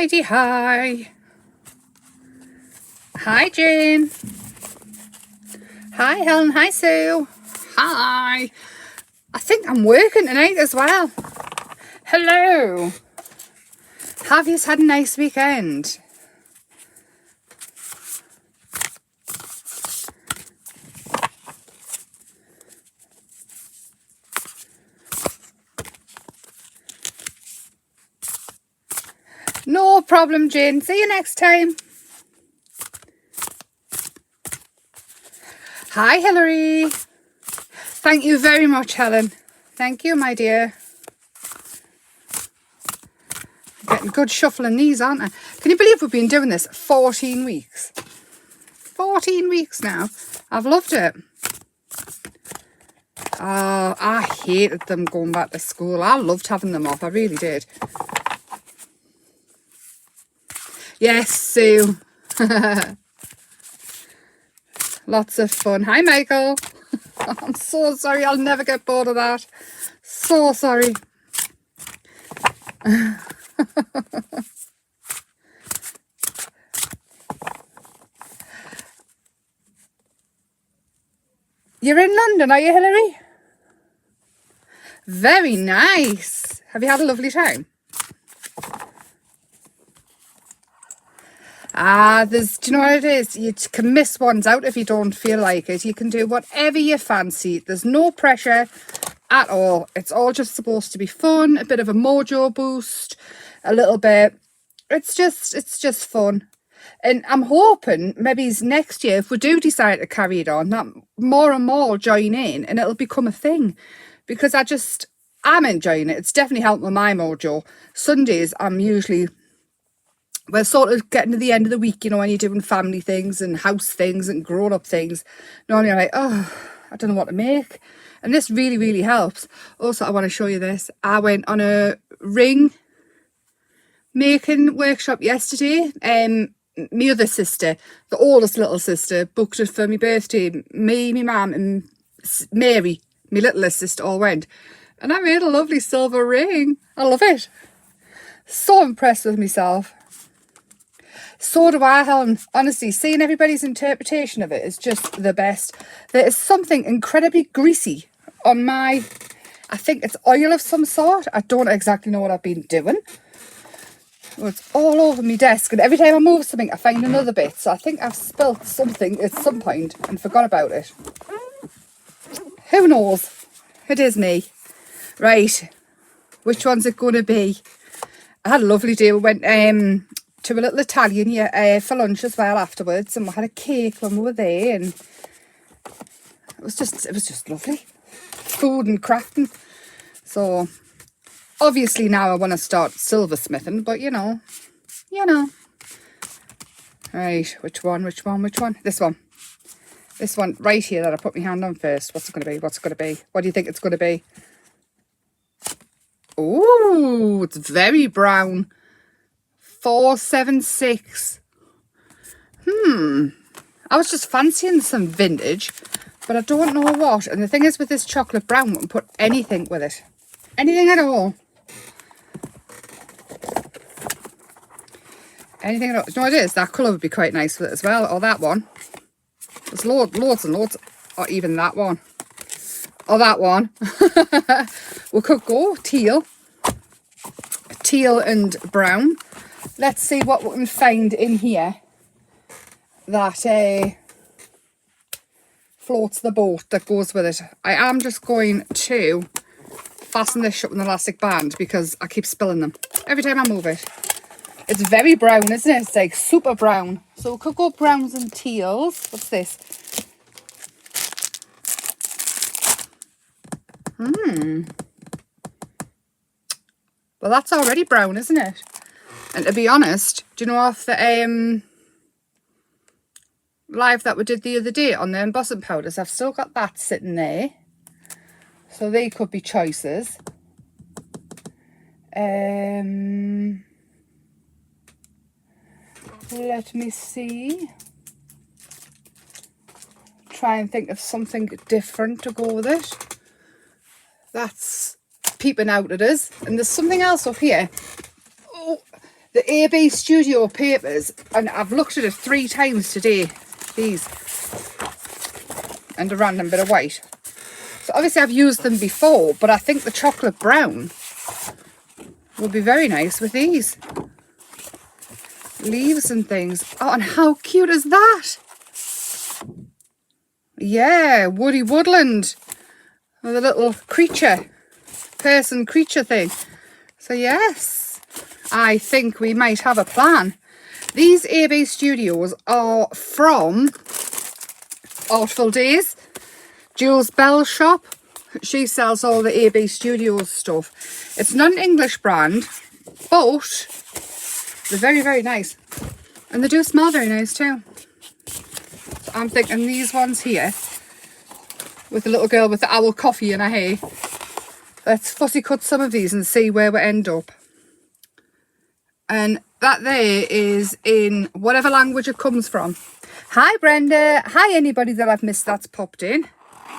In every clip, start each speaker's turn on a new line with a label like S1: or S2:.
S1: Hi. Hi, Jane. Hi, Helen. Hi, Sue. Hi. I think I'm working tonight as well. Hello. Have you had a nice weekend? No problem, Jane. See you next time. Hi, Hilary. Thank you very much, Helen. Thank you, my dear. Getting good shuffling these, aren't I? Can you believe we've been doing this 14 weeks? 14 weeks now. I've loved it. Oh, I hated them going back to school. I loved having them off. I really did. Yes, Sue. Lots of fun. Hi, Michael. I'm so sorry. I'll never get bored of that. So sorry. You're in London, are you, Hilary? Very nice. Have you had a lovely time? Do you know what it is? You can miss ones out if you don't feel like it. You can do whatever you fancy. There's no pressure at all. It's all just supposed to be fun, a bit of a mojo boost, a little bit. It's just fun. And I'm hoping maybe next year, if we do decide to carry it on, that more and more join in and it'll become a thing. Because I'm enjoying it. It's definitely helped with my mojo. Sundays, we're sort of getting to the end of the week, you know, when you're doing family things and house things and grown-up things. Normally I'm like, oh, I don't know what to make. And this really, really helps. Also, I want to show you this. I went on a ring making workshop yesterday. My other sister, the oldest little sister, booked it for my birthday. Me, my mum and Mary, my littlest sister, all went. And I made a lovely silver ring. I love it. So impressed with myself. So do I, Helen. Honestly, seeing everybody's interpretation of it is just the best. There is something incredibly greasy on I think it's oil of some sort. I don't exactly know what I've been doing. Well, it's all over my desk, and every time I move something, I find another bit. So I think I've spilt something at some point and forgot about it. Who knows? It is me. Right. Which one's it going to be? I had a lovely day. We went to a little Italian for lunch as well afterwards, and we had a cake when we were there, and it was just lovely. Food and crafting. So obviously now I want to start silversmithing, but you know. Right, which one? This one right here that I put my hand on first. What's it going to be? What do you think it's going to be? Oh, it's very brown. 476. I was just fancying some vintage, but I don't know what. And the thing is with this chocolate brown, we can put anything with it. Anything at all. Anything at all. You know what it is? That colour would be quite nice with it as well. Or that one. There's loads and loads. Or even that one. Or that one. We could go teal. Teal and brown. Let's see what we can find in here that floats the boat, that goes with it. I am just going to fasten this shut with an elastic band because I keep spilling them every time I move it. It's very brown, isn't it? It's like super brown. So we could go browns and teals. What's this? Well, that's already brown, isn't it? And to be honest, do you know off the live that we did the other day on the embossing powders, I've still got that sitting there. So they could be choices. Let me see. Try and think of something different to go with it. That's peeping out at us. And there's something else up here. Oh, The AB Studio papers, and I've looked at it 3 times today, these, and a random bit of white. So obviously I've used them before, but I think the chocolate brown would be very nice with these leaves and things. Oh, and how cute is that? Yeah, woody woodland with a little creature, person creature thing. So yes, I think we might have a plan. These AB Studios are from Artful Days, Jules Bell's shop. She sells all the AB Studios stuff. It's not an English brand, but they're very, very nice. And they do smell very nice too. So I'm thinking these ones here, with the little girl with the owl coffee in her hair. Let's fussy cut some of these and see where we end up. And that there is in whatever language it comes from. Hi Brenda. Hi anybody that I've missed that's popped in.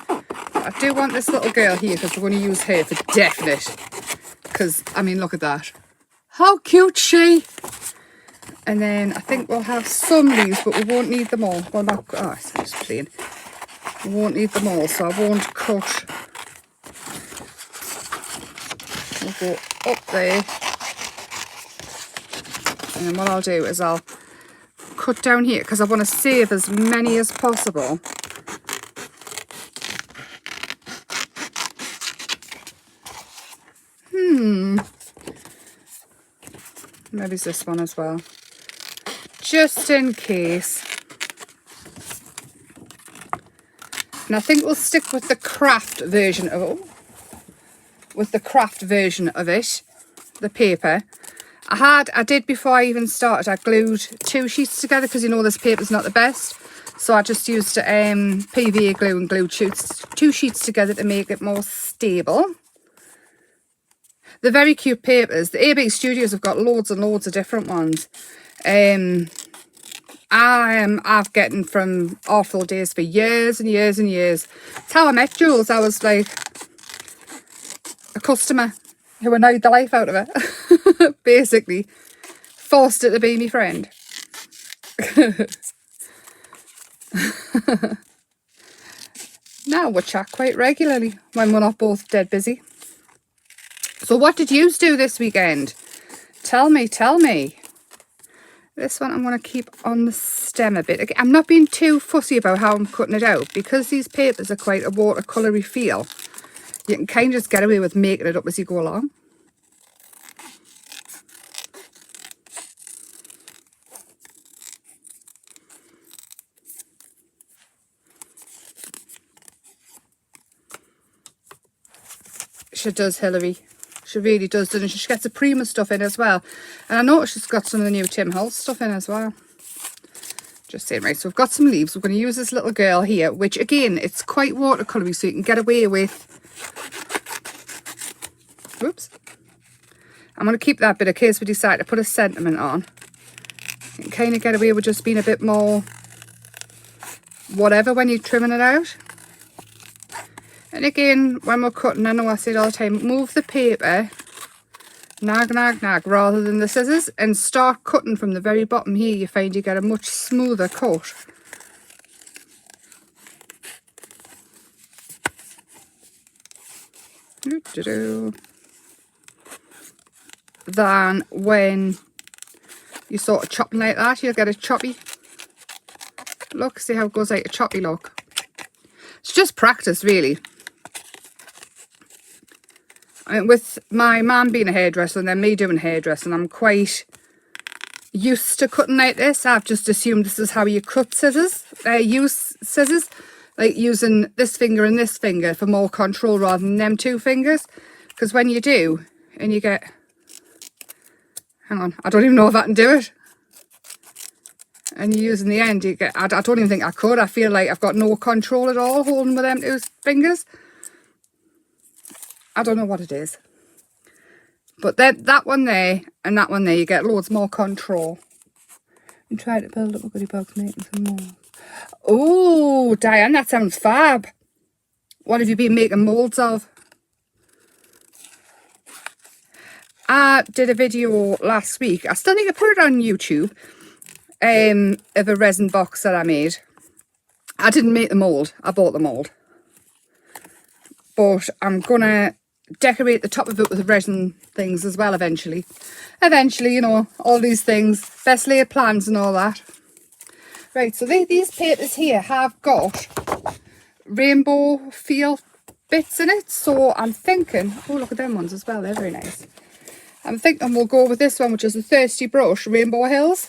S1: I do want this little girl here because we're going to use her for definite. Because, I mean, look at that. How cute she. And then I think we'll have some leaves, but we won't need them all. Well, not, oh, it's just plain. We won't need them all, so I won't cut. We'll go up there. And then what I'll do is I'll cut down here because I want to save as many as possible. Maybe it's this one as well. Just in case. And I think we'll stick with the craft version of it. With the craft version of it. The paper. I did before I even started, I glued 2 sheets together because you know this paper's not the best. So I just used PVA glue and glued 2 sheets together to make it more stable. They're very cute papers. The AB Studios have got loads and loads of different ones. I've gotten from Artful Days for years and years and years. It's how I met Jules. I was like a customer who annoyed the life out of her. Basically. Forced her to be my friend. Now we chat quite regularly when we're not both dead busy. So what did you do this weekend? Tell me, tell me. This one I'm going to keep on the stem a bit. I'm not being too fussy about how I'm cutting it out because these papers are quite a watercolory feel. You can kind of just get away with making it up as you go along. She does, Hilary. She really does, doesn't she? She gets the Prima stuff in as well. And I noticed she's got some of the new Tim Holtz stuff in as well. Just saying, right, so we've got some leaves. We're going to use this little girl here, which again, it's quite watercolory, so you can get away with... Oops. I'm going to keep that bit in case we decide to put a sentiment on. You can kind of get away with just being a bit more whatever when you're trimming it out. And again, when we're cutting, I know I say it all the time, move the paper, nag, nag, nag, rather than the scissors, and start cutting from the very bottom here. You find you get a much smoother cut. Than when you sort of chopping like that, you'll get a choppy look. See how it goes like a choppy look. It's just practice, really. I mean, with my mum being a hairdresser and then me doing hairdressing, I'm quite used to cutting like this. I've just assumed this is how you cut scissors. Use scissors, like using this finger and this finger for more control rather than them 2 fingers. Because when you do, and you get... Hang on, I don't even know if I can do it. And you use in the end, you get... I don't even think I could. I feel like I've got no control at all holding with them 2 fingers. I don't know what it is. But that one there and that one there, you get loads more control. I'm trying to build up a goodie box, making some more. Oh, Diane, that sounds fab. What have you been making moulds of? I did a video last week. I still need to put it on YouTube of a resin box that I made. I didn't make the mould. I bought the mould. But I'm going to decorate the top of it with resin things as well eventually. Eventually, you know, all these things. Best laid plans and all that. Right, so these papers here have got rainbow feel bits in it. So I'm thinking, oh, look at them ones as well. They're very nice. I'm thinking we'll go with this one, which is a Thirsty Brush Rainbow Hills.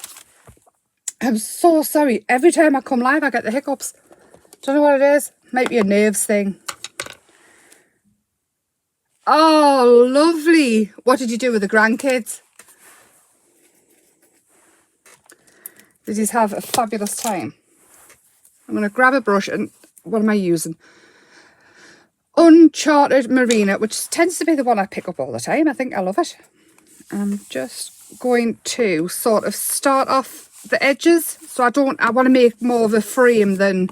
S1: I'm so sorry. Every time I come live, I get the hiccups. Don't know what it is. Might be a nerves thing. Oh, lovely. What did you do with the grandkids? Did you have a fabulous time? I'm going to grab a brush and what am I using? Uncharted Marina, which tends to be the one I pick up all the time. I think I love it. I'm just going to sort of start off the edges. So I want to make more of a frame than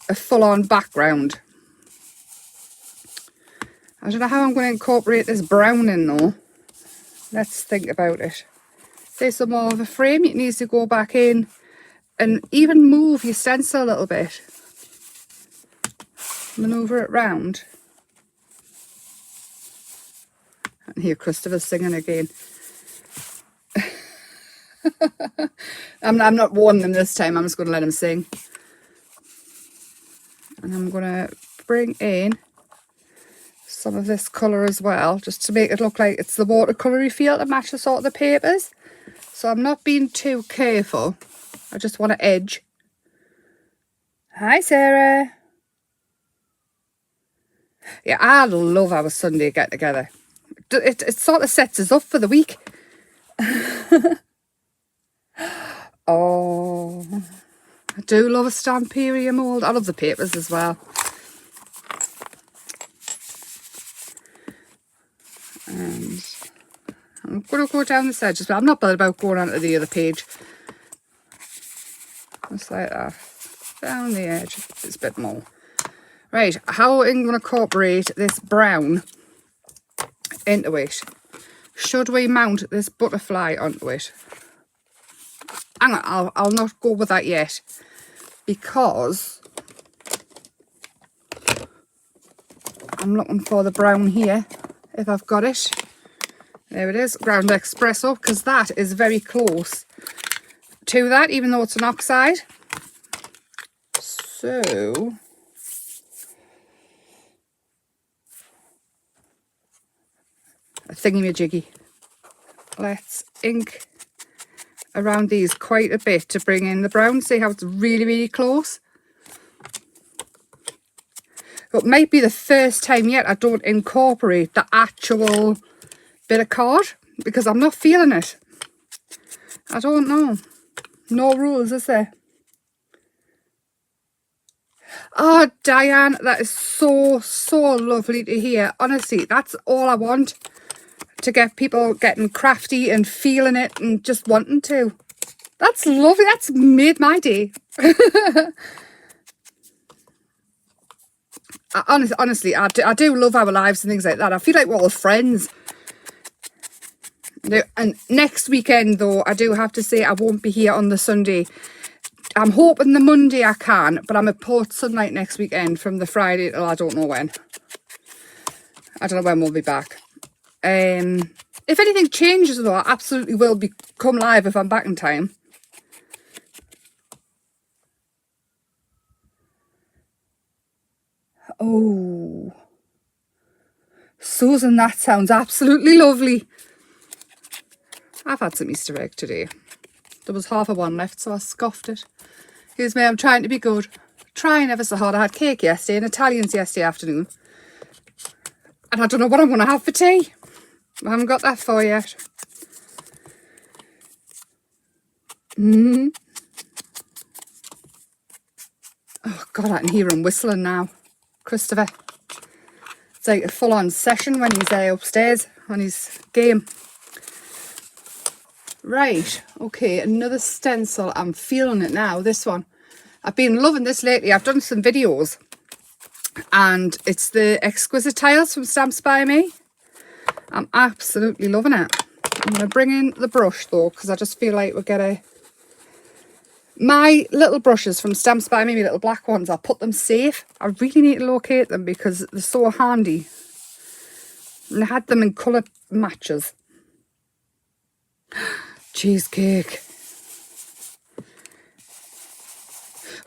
S1: a full-on background. I don't know how I'm going to incorporate this brown in though. Let's think about it. This is more of a frame. It needs to go back in and even move your stencil a little bit. Manoeuvre it round. And here Christopher's singing again. I'm not warning him this time. I'm just going to let him sing. And I'm going to bring in some of this colour as well, just to make it look like it's the watercolour feel to match the sort of the papers. So I'm not being too careful. I just want to edge. Hi, Sarah. Yeah, I love our Sunday get together. It sort of sets us up for the week. Oh, I do love a Stamperia mould. I love the papers as well. And I'm going to go down this edge as well. I'm not bothered about going onto the other page. Just like that. Down the edge. It's a bit more. Right, how I'm going to incorporate this brown into it. Should we mount this butterfly onto it? Hang on, I'll not go with that yet. Because I'm looking for the brown here. If I've got it. There it is, Ground Espresso, because that is very close to that, even though it's an oxide. So, a thingy-majiggy. Let's ink around these quite a bit to bring in the brown. See how it's really, really close? It might be the first time yet I don't incorporate the actual bit of card because I'm not feeling it. I don't know. No rules, is there? Oh, Diane, that is so, so lovely to hear. Honestly, that's all I want. To get people getting crafty and feeling it and just wanting to. That's lovely. That's made my day. Honestly, I do love our lives and things like that. I feel like we're all friends. And next weekend, though, I do have to say I won't be here on the Sunday. I'm hoping the Monday I can, but I'm at Port Sunlight next weekend from the Friday till I don't know when. I don't know when we'll be back. If anything changes, though, I absolutely will come live if I'm back in time. Oh, Susan, that sounds absolutely lovely. I've had some Easter egg today. There was half of one left, so I scoffed it. Here's me, I'm trying to be good. Trying ever so hard. I had cake yesterday and Italians yesterday afternoon. And I don't know what I'm going to have for tea. I haven't got that far yet. Oh, God, I can hear him whistling now. Christopher. It's like a full-on session when he's upstairs on his game. Right, okay, another stencil. I'm feeling it now, this one. I've been loving this lately. I've done some videos. And it's the Exquisite Tiles from Stamps by Me. I'm absolutely loving it. I'm going to bring in the brush though, because I just feel like we're going to... My little brushes from Stamps by Me, my little black ones, I'll put them safe. I really need to locate them because they're so handy. And I had them in colour matches. Cheesecake.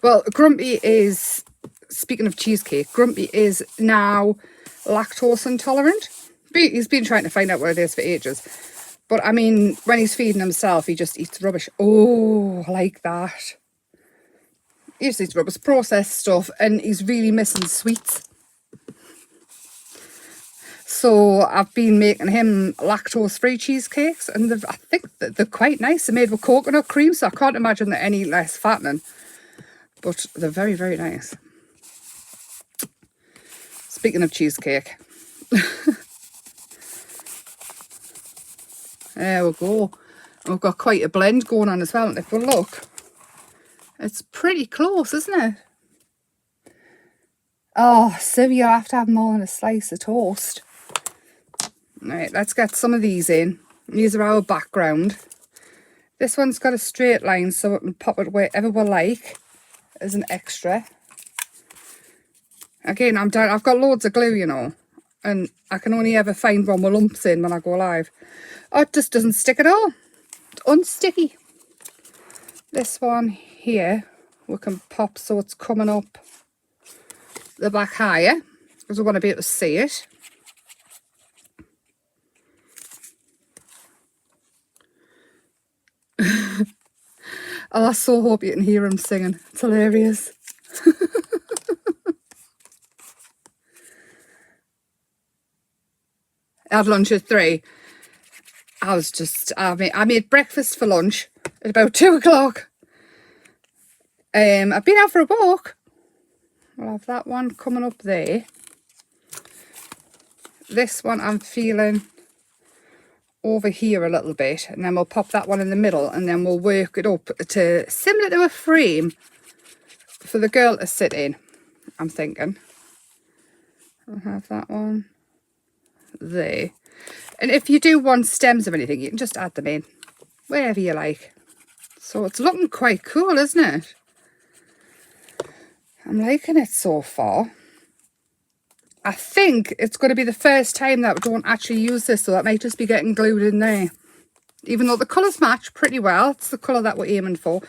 S1: Well, Grumpy is, speaking of cheesecake, Grumpy is now lactose intolerant. He's been trying to find out what it is for ages. But, I mean, when he's feeding himself, he just eats rubbish. Oh, I like that. He just eats rubbish, processed stuff, and he's really missing sweets. So I've been making him lactose-free cheesecakes, and I think that they're quite nice. They're made with coconut cream, so I can't imagine they're any less fattening. But they're very, very nice. Speaking of cheesecake. There we go. We've got quite a blend going on as well. And if we look, it's pretty close, isn't it? Oh, so you have to have more than a slice of toast. Right, let's get some of these in. These are our background. This one's got a straight line, so we can pop it wherever we like as an extra. Again, I've got loads of glue, you know, and I can only ever find one with lumps in when I go live. Oh, it just doesn't stick at all. It's unsticky. This one here, we can pop so it's coming up the back higher, because we want to be able to see it. Oh, I so hope you can hear him singing. It's hilarious. I had lunch at 3. I made breakfast for lunch at about 2 o'clock. I've been out for a walk. We'll have that one coming up there. This one I'm feeling over here a little bit, and then we'll pop that one in the middle, and then we'll work it up to similar to a frame for the girl to sit in, I'm thinking. I'll have that one there. And if you do want stems of anything, you can just add them in wherever you like. So it's looking quite cool, isn't it? I'm liking it so far. I think it's going to be the first time that we don't actually use this, so that might just be getting glued in there. Even though the colours match pretty well, it's the colour that we're aiming for.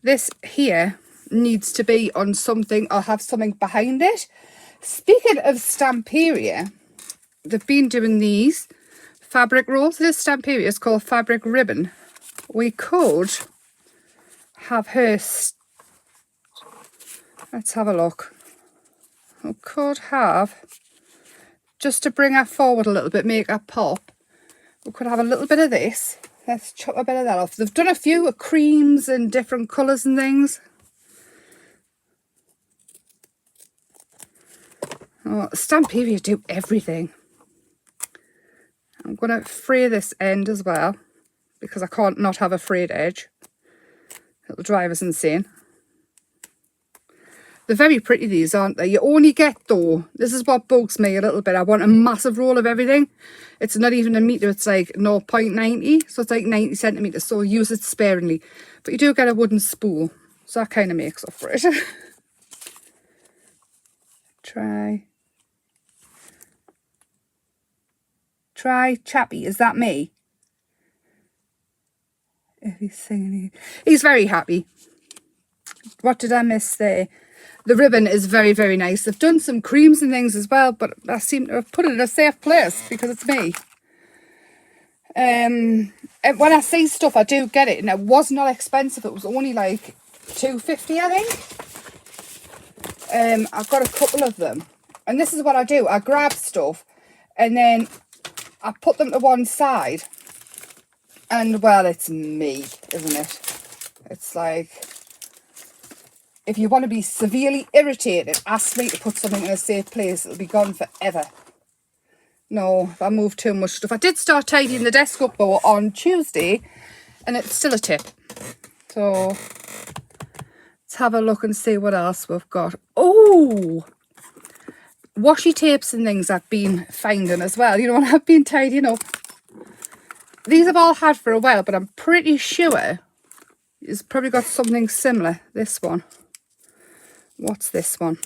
S1: This here needs to be on something or have something behind it. Speaking of Stamperia, they've been doing these fabric rolls. This Stamperia is called Fabric Ribbon. We could have her... Let's have a look. We could have, just to bring her forward a little bit, make her pop, we could have a little bit of this. Let's chop a bit of that off. They've done a few creams and different colours and things. Oh, Stamperia do everything. I'm going to fray this end as well, because I can't not have a frayed edge. It'll drive us insane. They're very pretty, these, aren't they? You only get, though, this is what bugs me a little bit. I want a massive roll of everything. It's not even a metre, it's like 0.90. So it's like 90 centimetres, so use it sparingly. But you do get a wooden spool, so that kind of makes up for it. Try Chappy, is that me? If he's singing, he's very happy. What did I miss there? The ribbon is very, very nice. They've done some creams and things as well, but I seem to have put it in a safe place because it's me. And when I see stuff, I do get it, and it was not expensive. It was only like $2.50, I think. I've got a couple of them, and this is what I do. I grab stuff, and then I put them to one side, and well, it's me, isn't it? It's like, if you want to be severely irritated, ask me to put something in a safe place. It'll be gone forever. No, if I move too much stuff. I did start tidying the desk up though on Tuesday, and it's still a tip. So let's have a look and see what else we've got. Oh, washi tapes and things I've been finding as well, you know, when I've been tidying up. These I've all had for a while, but I'm pretty sure it's probably got something similar. This one. What's this one?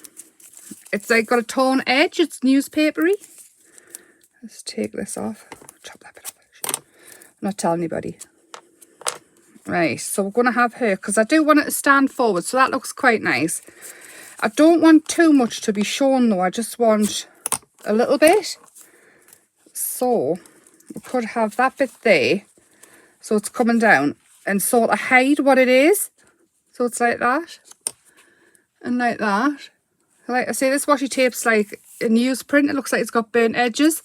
S1: It's like got a torn edge. It's newspapery. Let's take this off. Chop that bit off. I'm not telling anybody. Right, so we're going to have her, because I do want it to stand forward, so that looks quite nice. I don't want too much to be shown though, I just want a little bit. So we could have that bit there, so it's coming down, and sort of hide what it is. So it's like that, and like that. Like I say, this washi tape's like a newsprint. It looks like it's got burnt edges.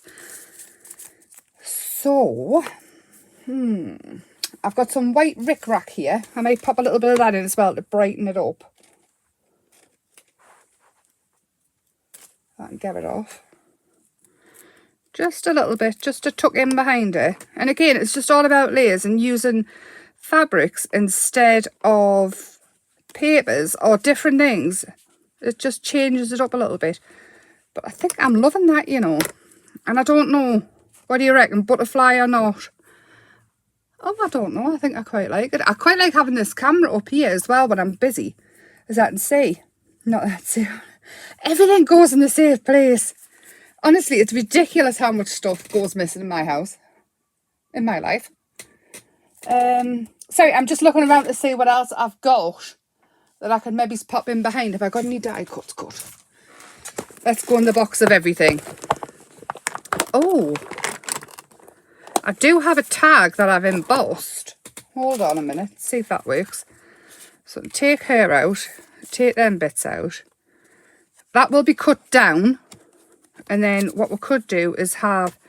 S1: So, I've got some white rickrack here. I might pop a little bit of that in as well to brighten it up. I can get it off. Just a little bit, just to tuck in behind it. And again, it's just all about layers and using fabrics instead of papers or different things. It just changes it up a little bit. But I think I'm loving that, you know. And I don't know, what do you reckon, butterfly or not? Oh, I don't know. I think I quite like it. I quite like having this camera up here as well when I'm busy, as I can see. Not that see. Everything goes in the safe place. Honestly, it's ridiculous how much stuff goes missing in my house, in my life. Sorry, I'm just looking around to see what else I've got that I can maybe pop in behind. Have I got any die cuts? Good. Let's go in the box of everything. Oh, I do have a tag that I've embossed. Hold on a minute, see if that works. So take her out, take them bits out. That will be cut down. And then what we could do is have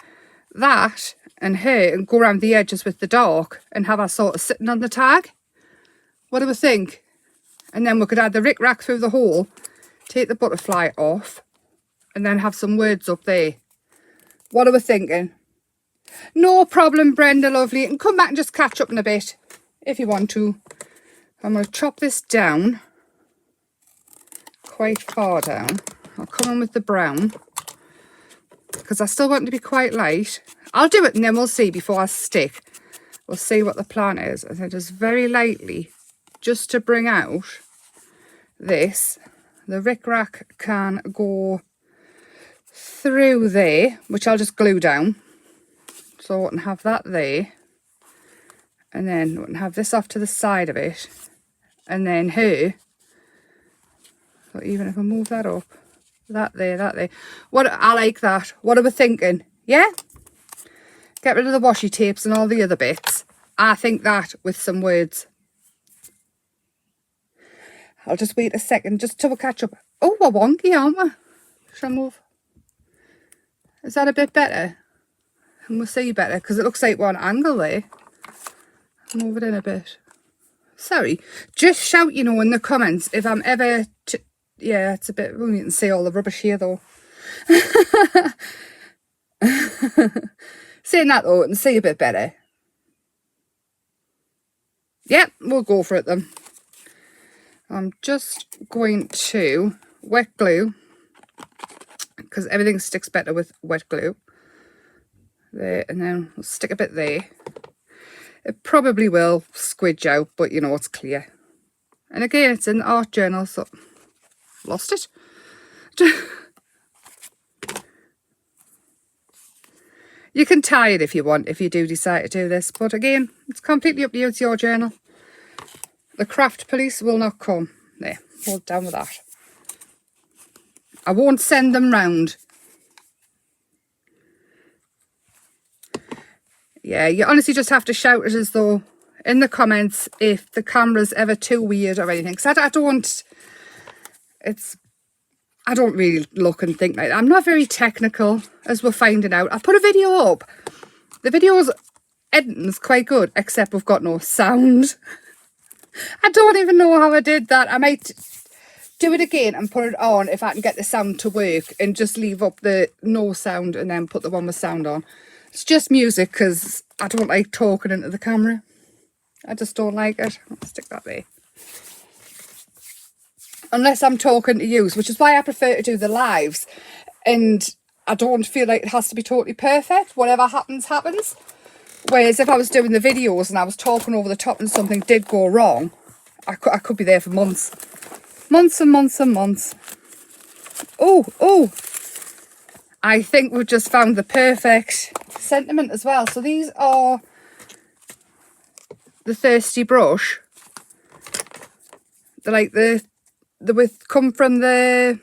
S1: that and her and go around the edges with the dark and have her sort of sitting on the tag. What do we think? And then we could add the rickrack through the hole, take the butterfly off, and then have some words up there. What are we thinking? No problem, Brenda, lovely. And come back and just catch up in a bit if you want to. I'm going to chop this down quite far down. I'll come in with the brown because I still want it to be quite light. I'll do it and then we'll see before I stick. We'll see what the plan is. I think just very lightly, just to bring out this. The rickrack can go through there, which I'll just glue down. So I can have that there. And then we can have this off to the side of it. And then her. So even if I move that up, that there. What, I like that. What are we thinking? Yeah? Get rid of the washi tapes and all the other bits. I think that with some words. I'll just wait a second just till we catch up. Oh, we're wonky, aren't we? Shall I move? Is that a bit better? And we'll see better because it looks like we're on angle there. Move it in a bit. Sorry. Just shout, you know, in the comments if I'm ever... Yeah, it's a bit... Well, you can see all the rubbish here, though. Saying that, though, and see a bit better. Yep, we'll go for it, then. I'm just going to wet glue, because everything sticks better with wet glue. There, and then we'll stick a bit there. It probably will squidge out, but you know, it's clear. And again, it's in the art journal, so... Lost it. You can tie it if you want, if you do decide to do this. But again, it's completely up to you. It's your journal. The craft police will not come. There, hold down with that. I won't send them round. Yeah, you honestly just have to shout it as though in the comments if the camera's ever too weird or anything. Because I don't... I don't really look and think like that. I'm not very technical, as we're finding out. I put a video up. The video's editing's quite good, except we've got no sound. I don't even know how I did that. I might do it again and put it on if I can get the sound to work and just leave up the no sound and then put the one with sound on. It's just music because I don't like talking into the camera. I just don't like it. I'll stick that there. Unless I'm talking to you, which is why I prefer to do the lives. and I don't feel like it has to be totally perfect. Whatever happens, happens. Whereas if I was doing the videos and I was talking over the top and something did go wrong, I could be there for months. Months and months and months. Oh, I think we've just found the perfect sentiment as well. So these are the Thirsty Brush. They're like come from the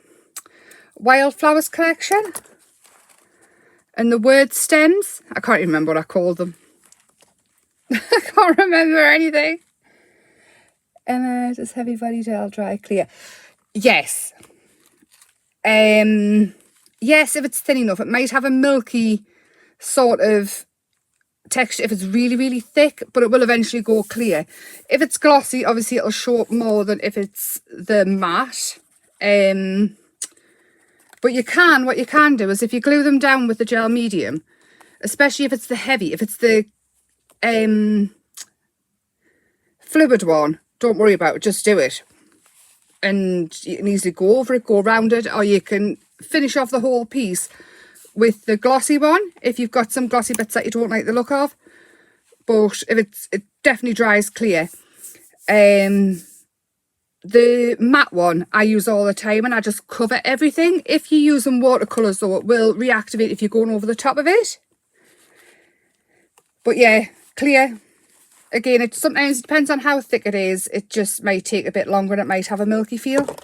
S1: Wildflowers collection. And the word stems, I can't even remember what I called them. I can't remember anything. Emma, does heavy body gel dry clear? Yes. Yes, if it's thin enough. It might have a milky sort of texture if it's really, really thick, but it will eventually go clear. If it's glossy, obviously it'll show up more than if it's the matte. But what you can do is if you glue them down with the gel medium, especially if it's the heavy, if it's the fluid one, don't worry about it, just do it. And you can easily go over it, go around it, or you can finish off the whole piece with the glossy one if you've got some glossy bits that you don't like the look of. But if it definitely dries clear. The matte one I use all the time and I just cover everything. If you're using watercolours though, it will reactivate if you're going over the top of it. But yeah, clear. Again, it sometimes depends on how thick it is. It just might take a bit longer and it might have a milky feel.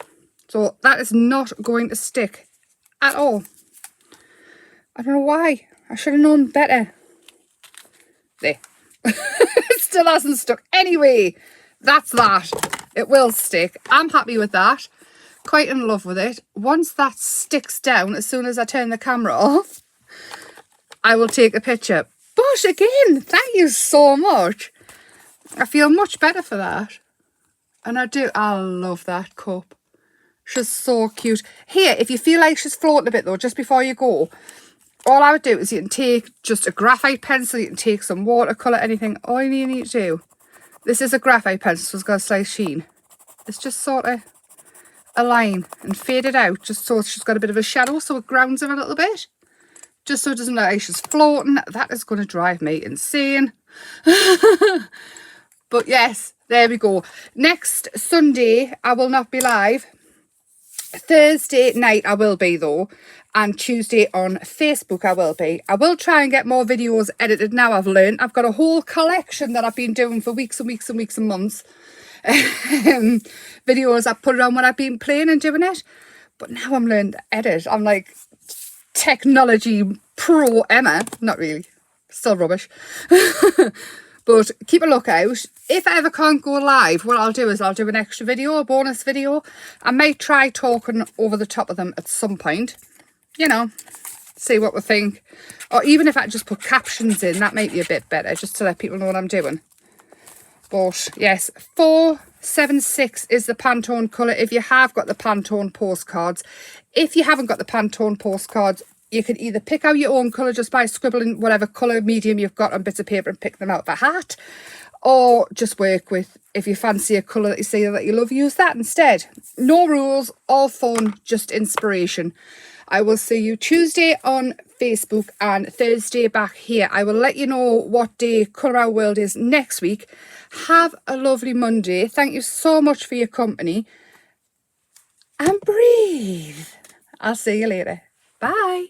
S1: So that is not going to stick at all. I don't know why. I should have known better. There. It still hasn't stuck. Anyway, that's that. It will stick. I'm happy with that. Quite in love with it. Once that sticks down, as soon as I turn the camera off, I will take a picture. But again, thank you so much. I feel much better for that. And I love that cup. She's so cute. Here, if you feel like she's floating a bit though, just before you go, all I would do is you can take just a graphite pencil, you can take some watercolour, anything. All you need to do, this is a graphite pencil, so it's got a slight sheen. It's just sort of a line and fade it out, just so she's got a bit of a shadow, so it grounds her a little bit. Just so it doesn't look like she's floating. That is going to drive me insane. But yes, there we go. Next Sunday, I will not be live. Thursday night, I will be though. And Tuesday on Facebook, I will be. I will try and get more videos edited now. I've learned. I've got a whole collection that I've been doing for weeks and weeks and weeks and months. Videos I put it on when I've been playing and doing it. But now I'm learning to edit. I'm like technology pro Emma. Not really. Still rubbish. But keep a lookout. If I ever can't go live, what I'll do is I'll do an extra video, a bonus video. I might try talking over the top of them at some point. You know, see what we think. Or even if I just put captions in, that might be a bit better, just to let people know what I'm doing. But yes, 476 is the Pantone colour if you have got the Pantone postcards. If you haven't got the Pantone postcards, you can either pick out your own colour just by scribbling whatever colour medium you've got on bits of paper and pick them out of a hat. Or just work with, if you fancy a colour that you see that you love, use that instead. No rules, all fun, just inspiration. I will see you Tuesday on Facebook and Thursday back here. I will let you know what day Colour Our World is next week. Have a lovely Monday. Thank you so much for your company. And breathe. I'll see you later. Bye.